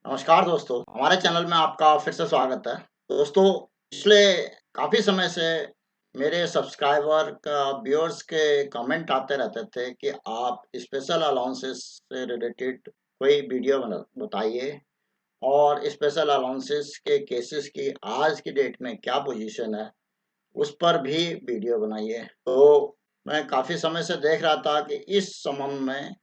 नमस्कार दोस्तों, हमारे चैनल में आपका फिर से स्वागत है। दोस्तों, पिछले काफ़ी समय से मेरे सब्सक्राइबर का व्यूअर्स के कमेंट आते रहते थे कि आप स्पेशल अलाउंसेस से रिलेटेड कोई वीडियो बताइए और स्पेशल अलाउंसेस के केसेस की आज की डेट में क्या पोजीशन है, उस पर भी वीडियो बनाइए। तो मैं काफ़ी समय से देख रहा था कि इस संबंध में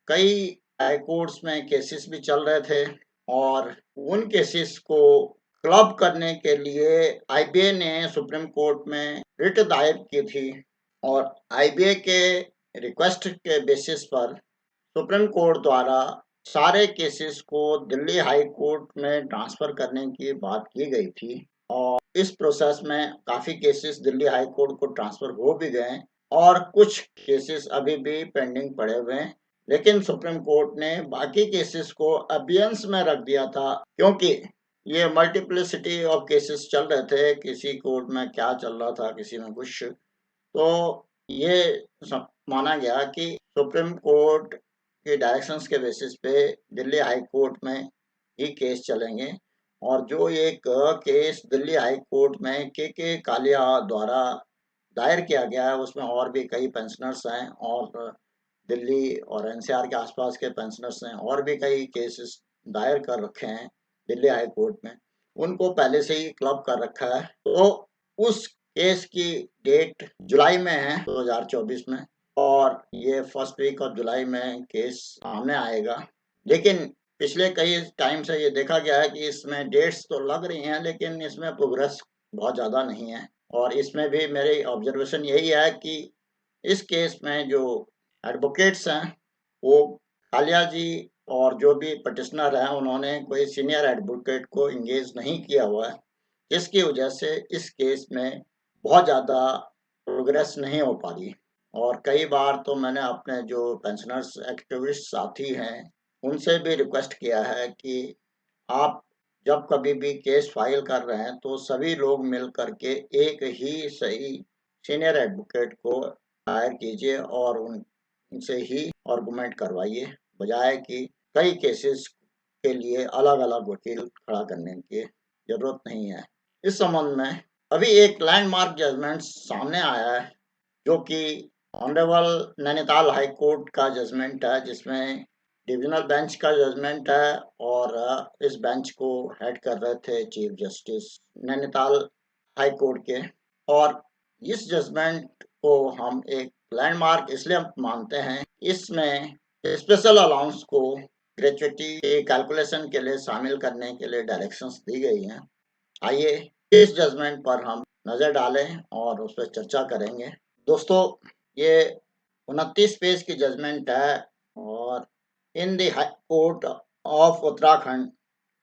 कई हाई कोर्ट्स में केसेस भी चल रहे थे और उन केसेस को क्लब करने के लिए आईबीए ने सुप्रीम कोर्ट में रिट दायर की थी और आईबीए के रिक्वेस्ट के बेसिस पर सुप्रीम कोर्ट द्वारा सारे केसेस को दिल्ली हाई कोर्ट में ट्रांसफर करने की बात की गई थी और इस प्रोसेस में काफ़ी केसेस दिल्ली हाई कोर्ट को ट्रांसफर हो भी गए और कुछ केसेस अभी भी पेंडिंग पड़े हुए हैं। लेकिन सुप्रीम कोर्ट ने बाकी केसेस को अबियंस में रख दिया था क्योंकि ये मल्टीप्लिसिटी ऑफ केसेस चल रहे थे, किसी कोर्ट में क्या चल रहा था, किसी में कुछ। तो ये माना गया कि सुप्रीम कोर्ट के डायरेक्शंस के बेसिस पे दिल्ली हाई कोर्ट में ही केस चलेंगे और जो एक केस दिल्ली हाई कोर्ट में के कालिया द्वारा दायर किया गया है उसमें और भी कई पेंशनर्स हैं और दिल्ली और एनसीआर के आसपास के पेंशनर्स हैं और भी कई केसेस दायर कर रखे हैं दिल्ली हाई कोर्ट में, उनको पहले से ही क्लब कर रखा है। तो उस केस की डेट जुलाई में है 2024 में और ये फर्स्ट वीक ऑफ जुलाई में केस सामने आएगा। लेकिन पिछले कई टाइम से ये देखा गया है कि इसमें डेट्स तो लग रही हैं लेकिन इसमें प्रोग्रेस बहुत ज़्यादा नहीं है और इसमें भी मेरी ऑब्जर्वेशन यही है कि इस केस में जो एडवोकेट्स हैं वो कालिया जी और जो भी पटिशनर हैं उन्होंने कोई सीनियर एडवोकेट को इंगेज नहीं किया हुआ है, जिसकी वजह से इस केस में बहुत ज़्यादा प्रोग्रेस नहीं हो पा रही। और कई बार तो मैंने अपने जो पेंशनर्स एक्टिविस्ट साथी हैं उनसे भी रिक्वेस्ट किया है कि आप जब कभी भी केस फाइल कर रहे हैं तो सभी लोग मिल करके एक ही सही सीनियर एडवोकेट को हायर कीजिए और उनसे ही आर्गुमेंट करवाइए, बजाय कि कई केसेस के लिए अलग अलग वकील खड़ा करने की जरूरत नहीं है। इस संबंध में अभी एक लैंडमार्क जजमेंट सामने आया है जो कि ऑनरेबल नैनीताल हाई कोर्ट का जजमेंट है, जिसमें डिविजनल बेंच का जजमेंट है और इस बेंच को हेड कर रहे थे chief justice Nainital high court के। और इस जजमेंट को हम एक लैंडमार्क इसलिए मानते हैं, इसमें स्पेशल अलाउंस को ग्रेच्युटी के कैलकुलेशन के लिए शामिल करने के लिए डायरेक्शंस दी गई हैं। आइए इस जजमेंट पर हम नज़र डालें और उस पर चर्चा करेंगे। दोस्तों, ये 29 पेज की जजमेंट है और in the high court of Uttarakhand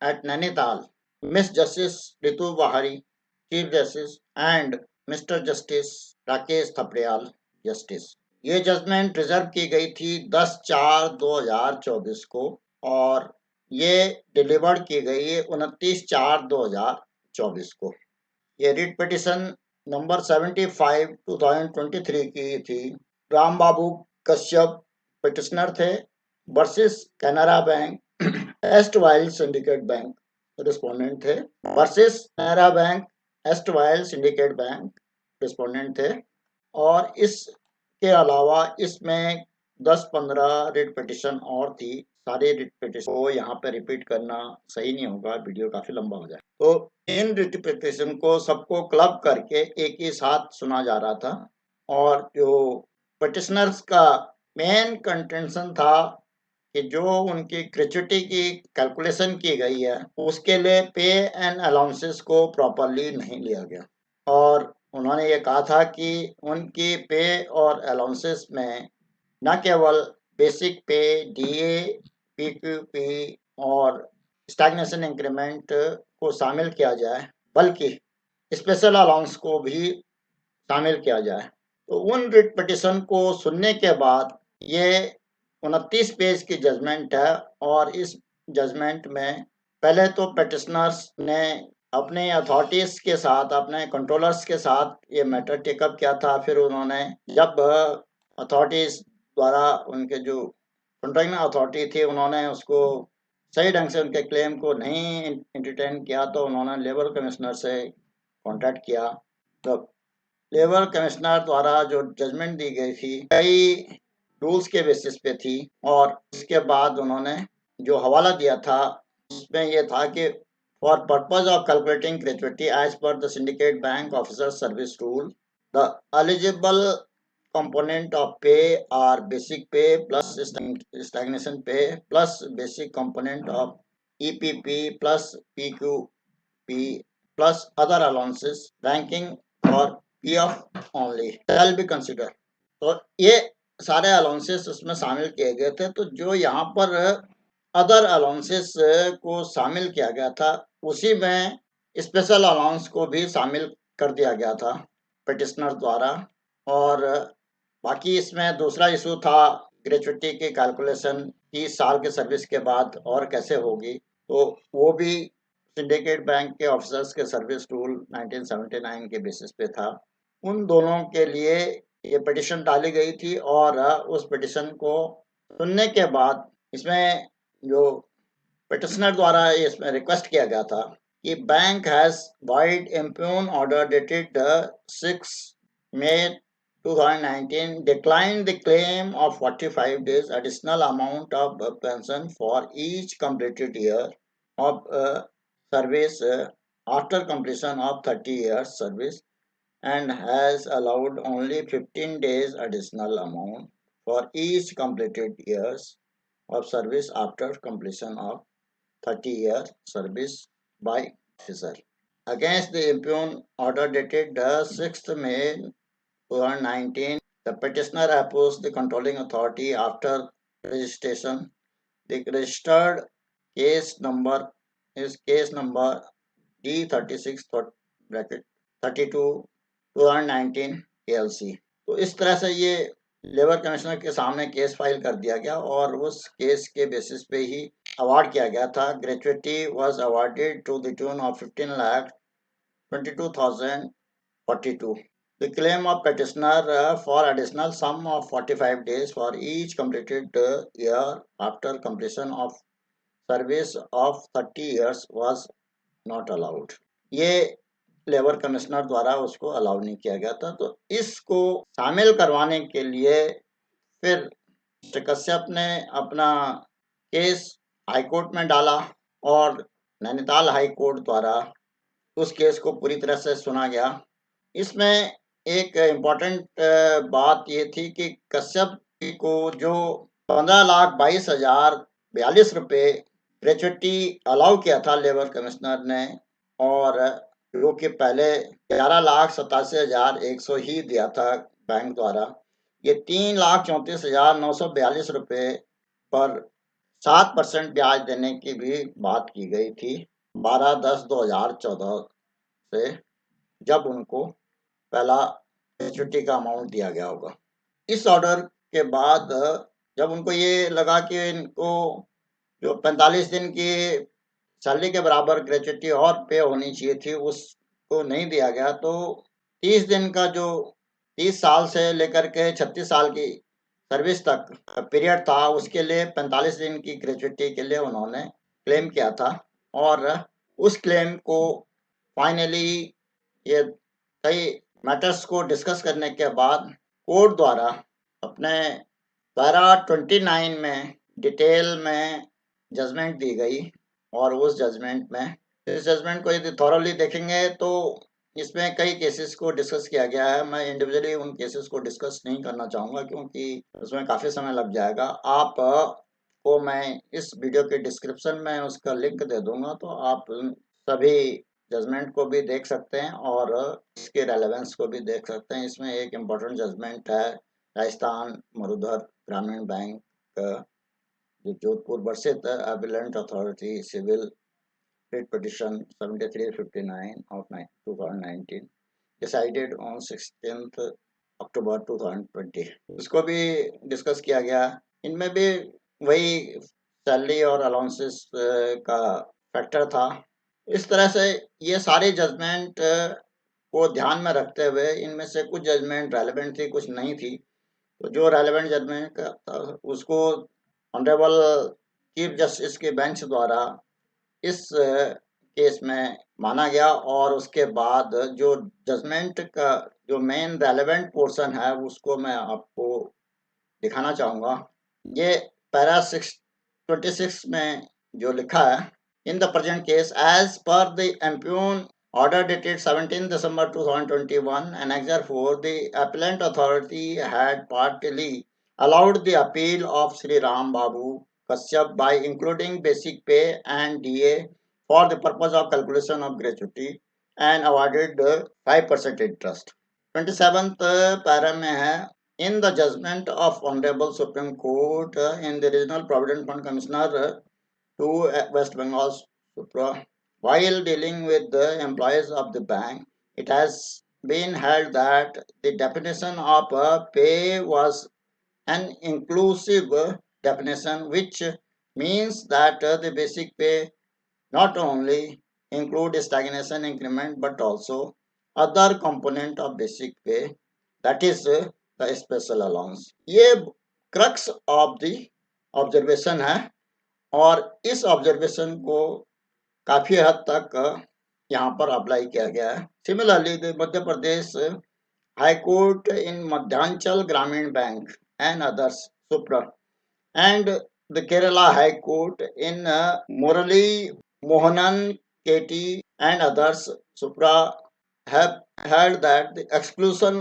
at Nainital, miss justice Ritu Bahri chief justice and mister justice Rakesh Thapliyal justice. ये जजमेंट रिजर्व की गई थी 10/4/2024 को और ये डिलीवर्ड की गई है 29/4/2024 को। ये रिट पिटिशन नंबर 75 2023 की थी। राम बाबू कश्यप पिटिशनर थे versus Canara bank erstwhile Syndicate bank respondent थे versus Canara bank erstwhile Syndicate bank respondent थे। और इसके अलावा इसमें 10-15 रिट पिटिशन और थी। सारे रिट पिटिशन को यहाँ पे रिपीट करना सही नहीं होगा, वीडियो काफी लंबा हो जाए। तो इन रिट पिटिशन को सबको क्लब करके एक ही साथ सुना जा रहा था और जो पिटिशनर्स का मेन कंटेंशन था कि जो उनकी ग्रेच्युटी की कैलकुलेशन की गई है उसके लिए पे एंड अलाउंसेस को प्रॉपरली नहीं लिया गया और उन्होंने ये कहा था कि उनकी पे और अलाउंसेस में न केवल बेसिक पे, डीए, पीक्यूपी और स्टैग्नेशन इंक्रीमेंट को शामिल किया जाए बल्कि स्पेशल अलाउंस को भी शामिल किया जाए। तो उन रिट पिटिशन को सुनने के बाद ये 29 पेज की जजमेंट है और इस जजमेंट में पहले तो पिटिशनर्स ने अपने अथॉरिटीज के साथ, अपने कंट्रोलर्स के साथ ये मैटर टेकअप किया था। फिर उन्होंने जब अथॉरिटीज द्वारा उनके जो कंट्रोलिंग अथॉरिटी थी उन्होंने उसको सही ढंग से उनके क्लेम को नहीं एंटरटेन किया तो उन्होंने लेबर कमिश्नर से कांटेक्ट किया। तो लेबर कमिश्नर द्वारा जो जजमेंट दी गई थी कई रूल्स के बेसिस पे थी, और इसके बाद उन्होंने जो हवाला दिया था उसमें यह था कि for purpose of calculating gratuity as per the syndicate bank officer service rule, the eligible component of pay are basic pay plus stagnation pay plus basic component of EPP plus PQP plus other allowances ranking for PF only shall be considered। तो ये सारे allowances उसमें शामिल किए गए थे। तो जो यहाँ पर अदर अलाउंसेस को शामिल किया गया था उसी में स्पेशल अलाउंस को भी शामिल कर दिया गया था पिटिशनर द्वारा। और बाकी इसमें दूसरा इशू था ग्रेचुइटी की कैलकुलेशन 30 साल के सर्विस के बाद और कैसे होगी, तो वो भी सिंडिकेट बैंक के ऑफिसर्स के सर्विस रूल 1979 के बेसिस पे था। उन दोनों के लिए ये पिटिशन डाली गई थी, और उस पिटिशन को सुनने के बाद इसमें जो पिटिशनर द्वारा इसमें रिक्वेस्ट किया गया था कि bank has wide impugn order dated 6 May 2019 declined the claim of 45 days additional amount of pension for each completed year of service after completion of 30 years service, and has allowed only 15 days additional amount for each completed years of service after completion of 30 years service by officer. Against the impugned order dated 6th May 2019, the petitioner approached the controlling authority after registration. The registered case number is case number D36 bracket 32 2019 ALC। तो इस तरह से ये labour commissioner के सामने case file कर दिया गया, और उस केस के बेसिस पे ही अवार्ड किया गया था। Gratuity was awarded to the tune of 15,22,042। The claim of petitioner for additional sum of 45 days for each completed year after completion of service of 30 years was not allowed। ये labour commissioner द्वारा उसको allow नहीं किया गया था। तो इसको शामिल करवाने के लिए फिर मिस्टर कश्यप ने अपना केस हाई कोर्ट में डाला, और नैनीताल हाई कोर्ट द्वारा उस केस को पूरी तरह से सुना गया। इसमें एक इम्पोर्टेंट बात ये थी कि कश्यप को जो 15,22,042 रुपये ग्रेचुइटी अलाउ किया था लेबर कमिश्नर ने, और जो कि पहले 11,87,100 ही दिया था बैंक द्वारा, ये 3,34,942 रुपये पर 7% ब्याज देने की भी बात की गई थी 12/10/2014 से, जब उनको पहला ग्रेचुइटी का अमाउंट दिया गया होगा। इस ऑर्डर के बाद जब उनको ये लगा कि इनको जो 45 दिन की सैलरी के बराबर ग्रेचुइटी और पे होनी चाहिए थी उसको नहीं दिया गया, तो 30 दिन का जो 30 साल से लेकर के 36 साल की सर्विस तक पीरियड था उसके लिए 45 दिन की ग्रेचुइटी के लिए उन्होंने क्लेम किया था। और उस क्लेम को फाइनली ये कई मैटर्स को डिस्कस करने के बाद कोर्ट द्वारा अपने पैरा 29 में डिटेल में जजमेंट दी गई, और उस जजमेंट में इस जजमेंट को यदि थॉरली देखेंगे तो इसमें कई केसेस को डिस्कस किया गया है। मैं इंडिविजुअली उन केसेस को डिस्कस नहीं करना चाहूँगा क्योंकि उसमें काफ़ी समय लग जाएगा। आप को मैं इस वीडियो के डिस्क्रिप्शन में उसका लिंक दे दूंगा, तो आप सभी जजमेंट को भी देख सकते हैं और इसके रेलेवेंस को भी देख सकते हैं। इसमें एक इम्पोर्टेंट जजमेंट है राजस्थान मरुधर ग्रामीण बैंक जो Jodhpur versus appellate authority civil writ petition 7359 of 2019 decided on 16th October 2020, इसको भी डिस्कस किया गया। इनमें भी वही सैलरी और अलाउंसेस का फैक्टर था। इस तरह से ये सारे जजमेंट को ध्यान में रखते हुए इनमें से कुछ जजमेंट रेलेवेंट थी, कुछ नहीं थी। तो जो रेलेवेंट जजमेंट था उसको ऑनरेबल चीफ जस्टिस के बेंच द्वारा इस केस में माना गया, और उसके बाद जो जजमेंट का जो मेन रेलेवेंट पोर्शन है उसको मैं आपको दिखाना चाहूँगा। ये पैरा 26 में जो लिखा है, in the present case as per the impugned order dated 17 December 2021, Annexure 4, the appellant authority had partly allowed the appeal of Sri Ram Babu Kashyap by including basic pay and DA for the purpose of calculation of gratuity and awarded 5% interest. 27th para में है, in the judgment of Honorable Supreme Court in the Regional Provident Fund Commissioner to West Bengal Supra, while dealing with the employees of the bank, it has been held that the definition of pay was an inclusive definition, which means that the basic pay not only include stagnation increment but also other component of basic pay, that is the special allowance. ये crux of the observation है, और इस observation को काफी हद तक यहाँ पर अप्लाई किया गया है। Similarly the Madhya Pradesh high court in Madhyanchal Gramin bank and others supra and the Kerala high court in Murali Mohanan K T and others supra have held that the exclusion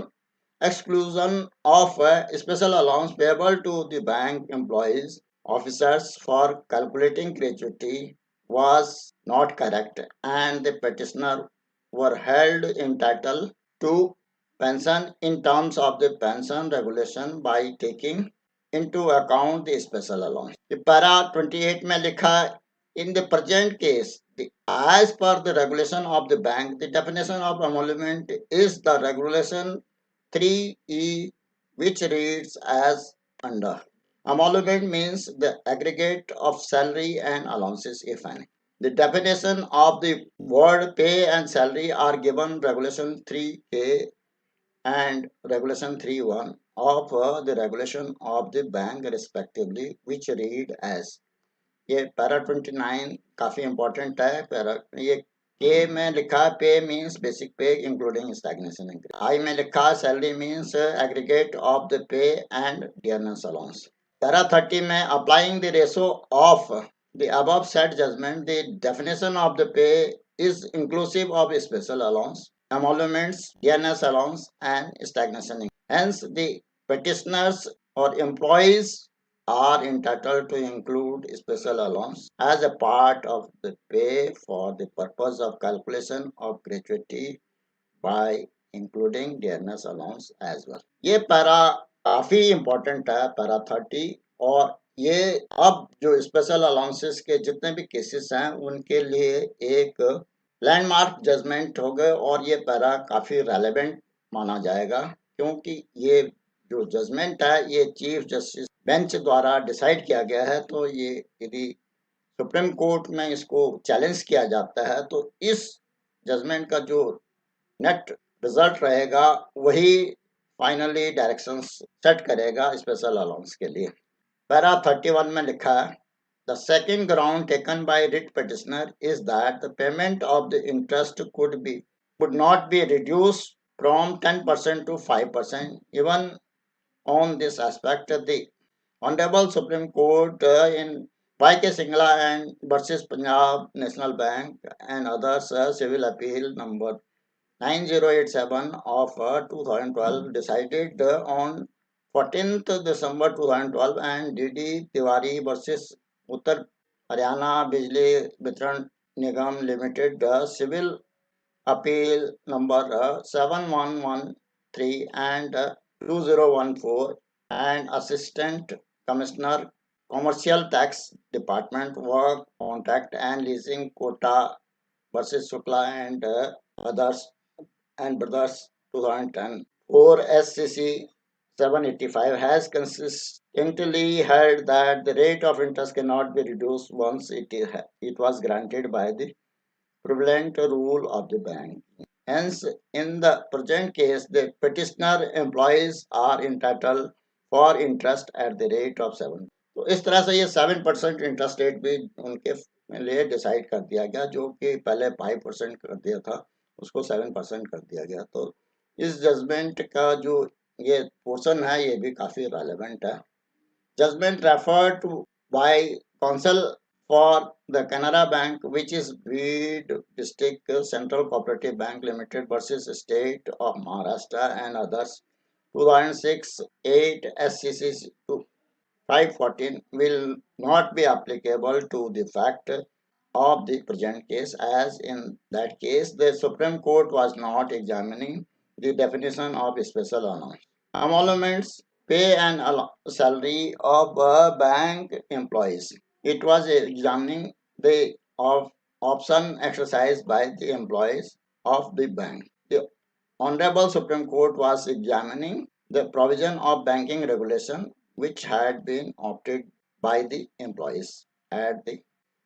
of special allowance payable to the bank employees officers for calculating gratuity was not correct, and the petitioner were held entitled to pension in terms of the pension regulation by taking into account the special allowance. The para 28 में लिखा, in the present case, as per the regulation of the bank, the definition of emolument is the regulation 3E, which reads as under. Emolument means the aggregate of salary and allowances, if any. The definition of the word pay and salary are given Regulation 3K and Regulation 3.1 of the regulation of the bank respectively, which read as. ये para 29 काफी important है। Para ये के में लिखा pay means basic pay including stagnation increase. I में लिखा salary means aggregate of the pay and dearness allowance. Para 30 में applying the ratio of the above set judgment, the definition of the pay is inclusive of special allowance, emoluments, DNS allowance, and stagnation. Hence, the petitioners or employees are entitled to include special allowance as a part of the pay for the purpose of calculation of gratuity by including DNS allowance as well. ये para काफी important है, para 30, और ये अब जो special allowances के जितने भी केसेस हैं उनके लिए एक लैंडमार्क जजमेंट हो गए, और ये पैरा काफी रेलेवेंट माना जाएगा, क्योंकि ये जो जजमेंट है ये चीफ जस्टिस बेंच द्वारा डिसाइड किया गया है। तो ये यदि सुप्रीम कोर्ट में इसको चैलेंज किया जाता है तो इस जजमेंट का जो नेट रिजल्ट रहेगा वही फाइनली डायरेक्शंस सेट करेगा स्पेशल अलाउंस के लिए। पैरा 31 में लिखा है, the second ground taken by writ petitioner is that the payment of the interest could not be reduced from 10% to 5%. Even on this aspect, the Honorable Supreme Court in Y.K. Singla and versus Punjab National Bank and others civil appeal number 9087 of 2012 decided on 14th December 2012 and D.D. Tiwari versus Uttar Haryana Bijli Vitran Nigam limited civil appeal number 7113 and 2014 and assistant commissioner commercial tax department work contract and leasing Kota versus Shukla and others and brothers 2010 और SCC 785 has consistently held that the rate of interest cannot be reduced once it was granted by the prevalent rule of the bank. Hence, in the present case, the petitioner employees are entitled for interest at the rate of 7. तो इस तरह से ये 7% interest rate भी उनके लिए decide कर दिया गया, जो कि पहले 5% कर दिया था, उसको 7% कर दिया गया। तो इस जजमेंट का जो ये पोर्शन है ये भी काफी रेलेवेंट है। Judgment referred to by counsel for the Canara Bank, which is Bid District Central Cooperative Bank Limited versus State of Maharashtra and others, 2006 8 SCC to 514 will not be applicable to the fact of the present case, as in that case the Supreme Court was not examining the definition of special allowance. Emoluments pay and salary of bank employees. It was examining the option exercised by the employees of the bank. The Honorable Supreme Court was examining the provision of banking regulation which had been opted by the employees at the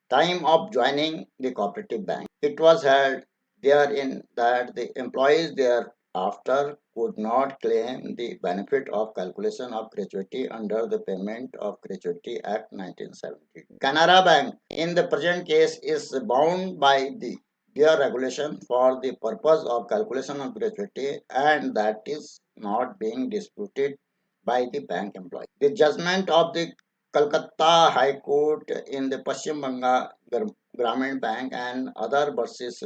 time of joining the cooperative bank. It was held therein that the employees thereafter could not claim the benefit of calculation of gratuity under the Payment of Gratuity Act 1970. Canara Bank in the present case is bound by their regulation for the purpose of calculation of gratuity, and that is not being disputed by the bank employee. The judgment of the Calcutta High Court in the Paschim Banga Grameen Bank and other versus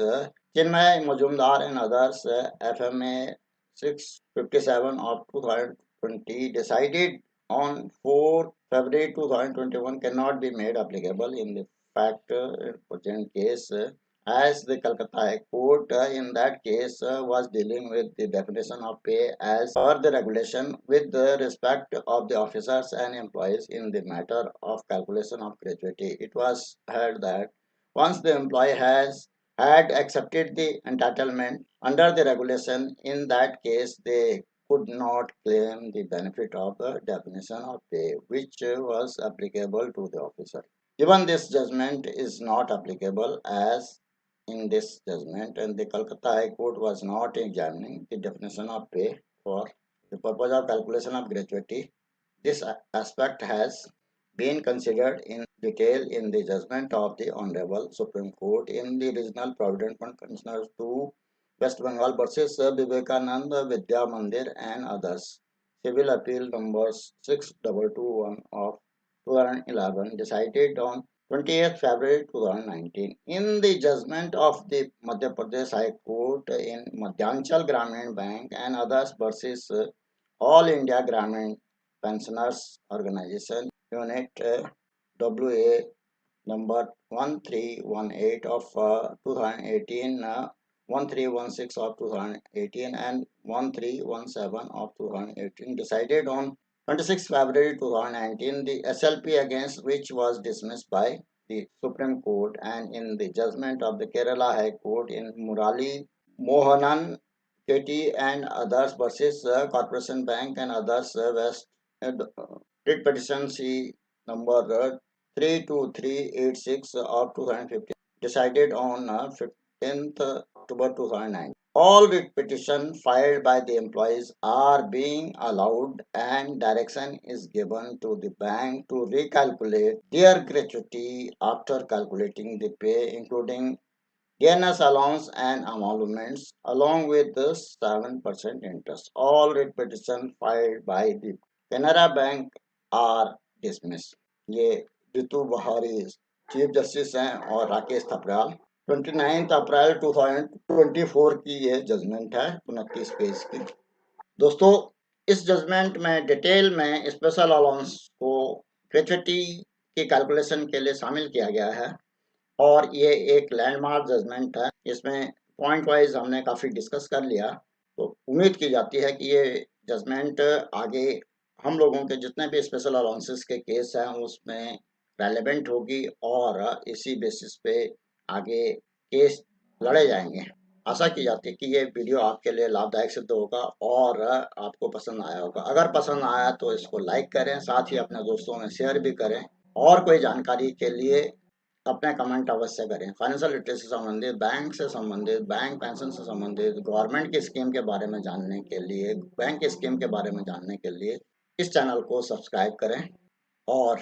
Chinmay Majumdar and others, FMA 657 of 2020, decided on 4 February 2021 cannot be made applicable in the fact present case, as the Calcutta High Court in that case was dealing with the definition of pay as per the regulation with the respect of the officers and employees in the matter of calculation of gratuity. It was held that once the employee had accepted the entitlement under the regulation, in that case they could not claim the benefit of the definition of pay which was applicable to the officer. Given this judgment is not applicable, as in this judgment and the Calcutta High Court was not examining the definition of pay for the purpose of calculation of gratuity, this aspect has been considered in detail in the judgment of the Honorable Supreme Court in the Regional Provident Fund Commissioners 2 West Bengal versus Vivekananda Vidya Mandir and others. Civil Appeal numbers 6221 of 2011 decided on 20th February 2019. In the judgment of the Madhya Pradesh High Court in Madhyanchal Gramin Bank and others versus All India Gramin Pensioners Organization Unit WA number 1318 of 2018, 1316 of 2018 and 1317 of 2018 decided on 26 February 2019, the SLP against which was dismissed by the Supreme Court, and in the judgment of the Kerala High Court in Murali Mohanan KT and others versus Corporation Bank and others West writ petition C number 32386 of 2015 decided on 15th October 2009. All writ petitions filed by the employees are being allowed and direction is given to the bank to recalculate their gratuity after calculating the pay including gainers allowance and emoluments along with the 7% interest. All writ petitions filed by the Canara Bank are dismissed. ये रितु बहारी chief justice हैं और राकेश थपराल 29 अप्रैल 2024 की ये judgement है 29 page की। दोस्तों, इस जजमेंट में डिटेल में स्पेशल अलाउंस को ग्रेच्युटी की कैलकुलेशन के लिए शामिल किया गया है और ये एक लैंडमार्क जजमेंट है। इसमें पॉइंट वाइज हमने काफ़ी डिस्कस कर लिया, तो उम्मीद की जाती है कि ये जजमेंट आगे हम लोगों के जितने भी स्पेशल अलाउंसेस के केस हैं उसमें रेलेवेंट होगी और इसी बेसिस पे आगे केस लड़े जाएंगे। आशा की जाती है कि ये वीडियो आपके लिए लाभदायक सिद्ध होगा और आपको पसंद आया होगा। अगर पसंद आया तो इसको लाइक करें, साथ ही अपने दोस्तों में शेयर भी करें और कोई जानकारी के लिए अपने कमेंट अवश्य करें। फाइनेंशियल लिटरेसी से संबंधित, बैंक से संबंधित, बैंक पेंशन से संबंधित, गवर्नमेंट की स्कीम के बारे में जानने के लिए, बैंक की स्कीम के बारे में जानने के लिए इस चैनल को सब्सक्राइब करें और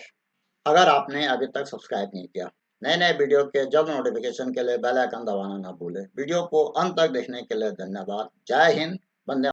अगर आपने अभी तक सब्सक्राइब नहीं किया। नए नए वीडियो के जल्द नोटिफिकेशन के लिए बेल आइकन दबाना ना भूलें। वीडियो को अंत तक देखने के लिए धन्यवाद। जय हिंद।